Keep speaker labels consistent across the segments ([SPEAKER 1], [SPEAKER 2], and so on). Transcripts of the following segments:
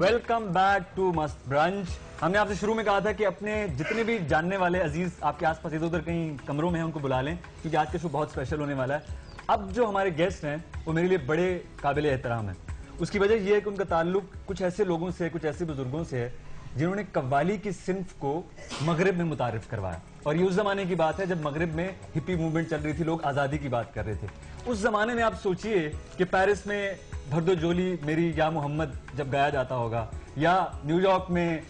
[SPEAKER 1] Welcome back to मस्त brunch. हमने आपसे शुरू में कहा था कि अपने जितने भी जानने वाले अजीज आपके आसपास इधर उधर कहीं कमरों में हैं उनको बुला लें, क्योंकि आज का शो बहुत स्पेशल होने वाला है। अब जो हमारे गेस्ट हैं वो मेरे लिए बड़े काबिल एहतराम है। उसकी वजह यह है कि उनका ताल्लुक कुछ ऐसे लोगों से, कुछ ऐसे बुजुर्गों से है जिन्होंने कव्वाली की सिन्फ को मगरिब में मुतारिफ करवाया। और ये उस जमाने की बात है जब मगरिब में हिप्पी मूवमेंट चल रही थी, लोग आजादी की बात कर रहे थे। उस जमाने में आप सोचिए कि पेरिस में भर दो जोली मेरी या मोहम्मद जब गाया जाता होगा, या न्यूयॉर्क में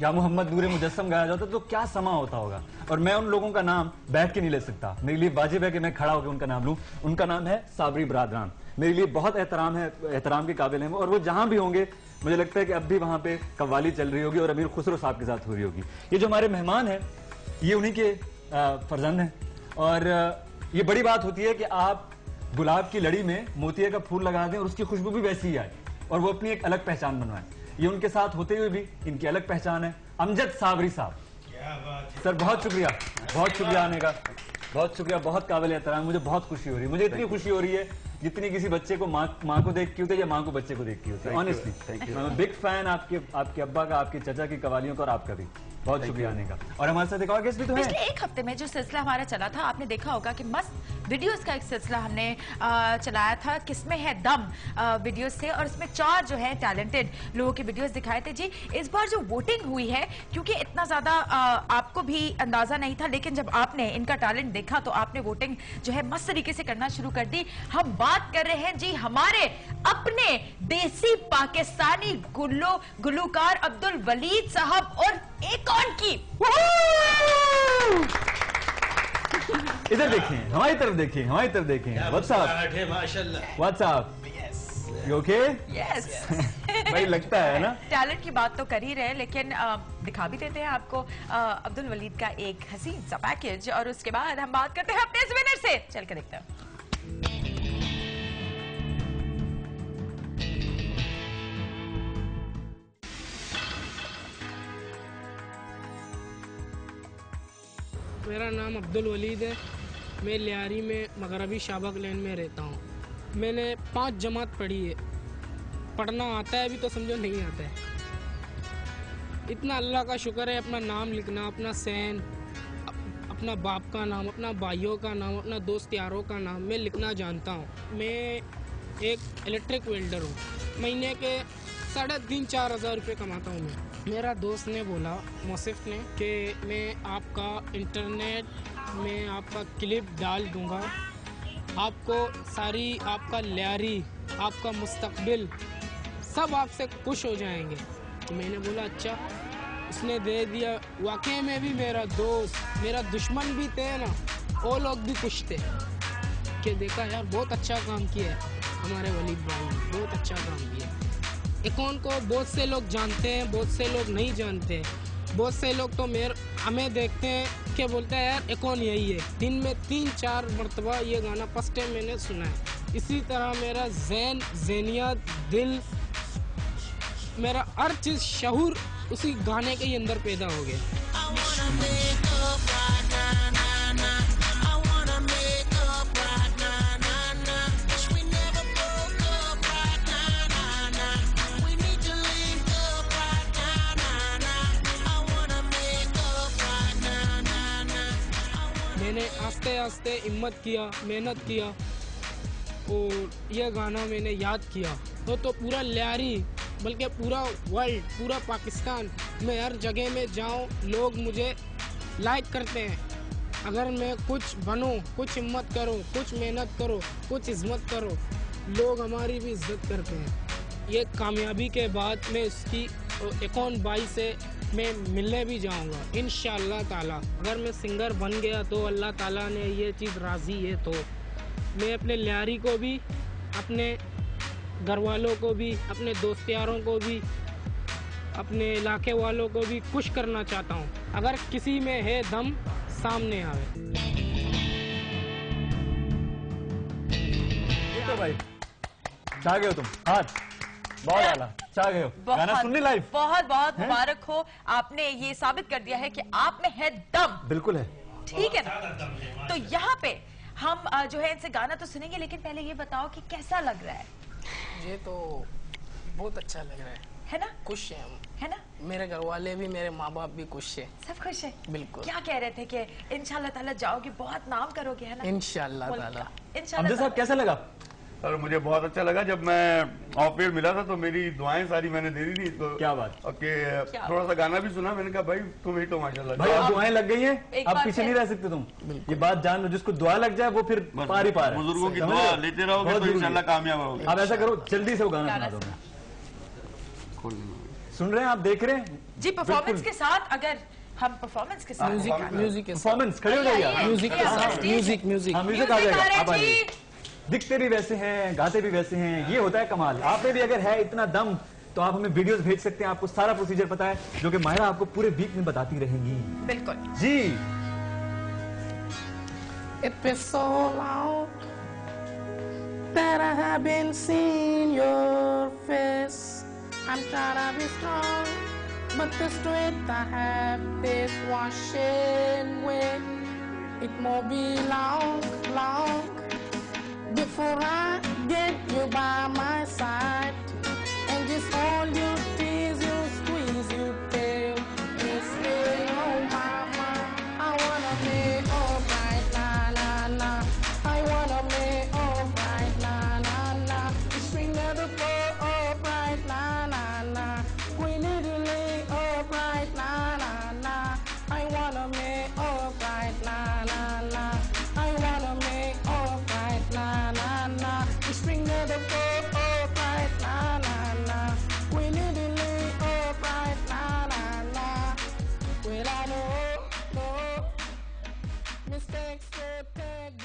[SPEAKER 1] या मोहम्मद नूरे मुजस्सम गाया जाता, तो क्या समा होता होगा। और मैं उन लोगों का नाम बैठ के नहीं ले सकता, मेरे लिए वाजिब है कि मैं खड़ा होकर उनका नाम लूं। उनका नाम है साबरी बरादरान। मेरे लिए बहुत एहतराम के काबिल हैं और वो जहां भी होंगे मुझे लगता है कि अब भी वहां पे कव्वाली चल रही होगी और अमीर खुसरो साहब के साथ हो रही होगी। ये जो हमारे मेहमान हैं ये उन्हीं के फर्जंद हैं। और ये बड़ी बात होती है कि आप गुलाब की लड़ी में मोतिया का फूल लगा दें और उसकी खुशबू भी वैसी ही आए और वो अपनी एक अलग पहचान बनवाएं। ये उनके साथ होते हुए भी इनकी अलग पहचान है। अमजद साबरी साहब, सर बहुत शुक्रिया आने का, बहुत शुक्रिया, बहुत काबिल एहतराम। मुझे बहुत खुशी हो रही है, मुझे इतनी खुशी हो रही है जितनी किसी बच्चे को माँ को देख की होती है या माँ को बच्चे को देख की होती है। ऑनेस्टली मैं बिग फैन आपके अब्बा का, आपके चचा की कवालियों का और आपका भी। बहुत शुक्रिया आने का। और हमारे साथ एक और गेस्ट भी तो है।
[SPEAKER 2] पिछले एक हफ्ते में जो सिलसिला हमारा चला था, आपने देखा होगा कि मस्त वीडियोस का एक सिलसिला हमने चलाया था, किसमें है दम वीडियोस से, और इसमें 4 जो है टैलेंटेड लोगों के वीडियोस दिखाए थे। जी इस बार जो वोटिंग हुई है, क्योंकि इतना ज्यादा आपको भी अंदाजा नहीं था, लेकिन जब आपने इनका टैलेंट देखा तो आपने वोटिंग जो है मस्त तरीके से करना शुरू कर दी। हम बात कर रहे हैं जी हमारे अपने देसी पाकिस्तानी गुलूकार अब्दुल वलीद साहब और एकॉन की।
[SPEAKER 1] इधर देखें, हमारी तरफ देखें, व्हाट्सएप यू ओके?
[SPEAKER 2] यस
[SPEAKER 1] भाई लगता है ना।
[SPEAKER 2] टैलेंट की बात तो कर ही रहे, लेकिन दिखा भी देते हैं आपको अब्दुल वलीद का एक हसीन सा पैकेज, और उसके बाद हम बात करते हैं अपने इस विनर से। चल के देखते हैं।
[SPEAKER 3] मेरा नाम अब्दुल वलीद है। मैं लियारी में मगरबी शाबक लेन में रहता हूँ। मैंने 5 जमात पढ़ी है। पढ़ना आता है, अभी तो समझो नहीं आता है। इतना अल्लाह का शुक्र है, अपना नाम लिखना, अपना सैन, अपना बाप का नाम, अपना भाइयों का नाम, अपना दोस्त यारों का नाम मैं लिखना जानता हूँ। मैं एक इलेक्ट्रिक वेल्डर हूँ। महीने के 3,500-4 हज़ार रुपये कमाता हूँ मैं। मेरा दोस्त ने बोला, मौसिफ ने, कि मैं आपका इंटरनेट में आपका क्लिप डाल दूंगा, आपको सारी आपका लियारी, आपका मुस्तकबिल सब आपसे खुश हो जाएंगे। तो मैंने बोला अच्छा। उसने दे दिया। वाकई में भी मेरा दोस्त, मेरा दुश्मन भी थे ना, वो लोग भी खुश थे कि देखा यार बहुत अच्छा काम किया है हमारे वलीद भाई ने, बहुत अच्छा काम किया। एकॉन को बहुत से लोग जानते हैं, बहुत से लोग नहीं जानते। बहुत से लोग तो हमें देखते हैं कि बोलते हैं यार एकॉन यही है। दिन में 3-4 मरतबा ये गाना फर्स्ट टाइम मैंने सुना है। इसी तरह मेरा ज़हनियत, दिल, मेरा हर चीज़, शऊर उसी गाने के ही अंदर पैदा हो गया। मैंने आस्ते आस्ते हिम्मत किया, मेहनत किया और यह गाना मैंने याद किया। तो पूरा लियारी, बल्कि पूरा वर्ल्ड, पूरा पाकिस्तान, मैं हर जगह में जाऊं, लोग मुझे लाइक करते हैं। अगर मैं कुछ बनूं, कुछ हिम्मत करो, कुछ मेहनत करो, कुछ इज्जत करो, लोग हमारी भी इज्जत करते हैं। ये कामयाबी के बाद मैं इसकी एकॉन भाई से मैं मिलने भी जाऊंगा इंशाअल्लाह ताला। अगर मैं सिंगर बन गया तो अल्लाह ताला ने ये चीज़ राज़ी है, तो मैं अपने लियारी को भी, अपने घर वालों को भी, अपने दोस्त यारों को भी, अपने इलाके वालों को भी खुश करना चाहता हूँ। अगर किसी में है दम, सामने आवे।
[SPEAKER 1] तो भाई छा गए हो तुम, हाथ बहुत आला, छा गए हो। गाना सुनने लाइव।
[SPEAKER 2] बहुत मुबारक हो, आपने ये साबित कर दिया है कि आप में है दम।
[SPEAKER 1] बिल्कुल है,
[SPEAKER 2] ठीक है ना। तो यहाँ पे हम जो है इनसे गाना तो सुनेंगे, लेकिन पहले ये बताओ कि कैसा लग रहा है।
[SPEAKER 3] ये तो बहुत अच्छा लग रहा है
[SPEAKER 2] ना?
[SPEAKER 3] खुश हैं हम,
[SPEAKER 2] है ना?
[SPEAKER 3] मेरे घर वाले भी, मेरे माँ बाप भी खुश हैं।
[SPEAKER 2] सब खुश है?
[SPEAKER 3] बिल्कुल।
[SPEAKER 2] क्या कह रहे थे कि इंशाल्लाह ताला जाओगे, बहुत नाम करोगे, है ना?
[SPEAKER 3] इंशाल्लाह ताला।
[SPEAKER 1] अमजद साहब कैसा लगा?
[SPEAKER 4] और मुझे बहुत अच्छा लगा जब मैं ऑफ एयर मिला था तो मेरी दुआएं सारी मैंने दे दी थी। तो
[SPEAKER 1] क्या बात?
[SPEAKER 4] ओके, थोड़ा सा गाना भी सुना, मैंने कहा भाई तुम हिट हो माशाल्लाह।
[SPEAKER 1] भाई अब दुआएं लग गई हैं,
[SPEAKER 2] एक
[SPEAKER 1] अब
[SPEAKER 2] बात
[SPEAKER 1] पीछे
[SPEAKER 2] है।
[SPEAKER 1] नहीं रह सकते तुम। ये बात जान लो, जिसको दुआ लग जाए वो फिर
[SPEAKER 4] बस
[SPEAKER 1] पार ही पार है।
[SPEAKER 4] बुजुर्गों की
[SPEAKER 1] समझ
[SPEAKER 4] दुआ
[SPEAKER 1] रहे हो?
[SPEAKER 4] लेते रहोगे
[SPEAKER 1] बहुत
[SPEAKER 4] तो
[SPEAKER 1] जरूरी
[SPEAKER 4] इंशाल्लाह
[SPEAKER 1] है।
[SPEAKER 4] कामयाब रहोगे।
[SPEAKER 1] आप ऐसा करो, जल्दी से वो गाना सुना दो। सुन रहे हैं आप, देख रहे हैं
[SPEAKER 2] जी परफॉर्मेंस के साथ, अगर हम परफॉर्मेंस के साथ
[SPEAKER 3] म्यूजिक के साथ,
[SPEAKER 1] परफॉर्मेंस खड़े हो जाइए आप।
[SPEAKER 3] म्यूजिक के साथ, म्यूजिक
[SPEAKER 1] हाँ, म्यूजिक आ जाएगा, आप आइए। दिखते भी वैसे हैं, गाते भी वैसे हैं, ये होता है कमाल। आप में भी अगर है इतना दम तो आप हमें वीडियोस भेज सकते हैं, आपको सारा प्रोसीजर पता है जो कि माहिरा आपको पूरे वीक में बताती रहेंगी।
[SPEAKER 2] बिल्कुल
[SPEAKER 1] जी।
[SPEAKER 3] It was so long that I have been seeing your face. I'm trying to be strong, but the strength I have is washing away. It may be long before I get you by my side, and just all you tease, you squeeze, you pay. You say, oh mama, I wanna make all right, na na na. I wanna make all right, na na na. The string of the bow, all right, na na na. We need to lay all right, na na na. I wanna make all right, na na na. I wanna make all right, na na na. The string of the bow, all right, na na na. We need to lay all right, na na na. Well I know mistakes to take.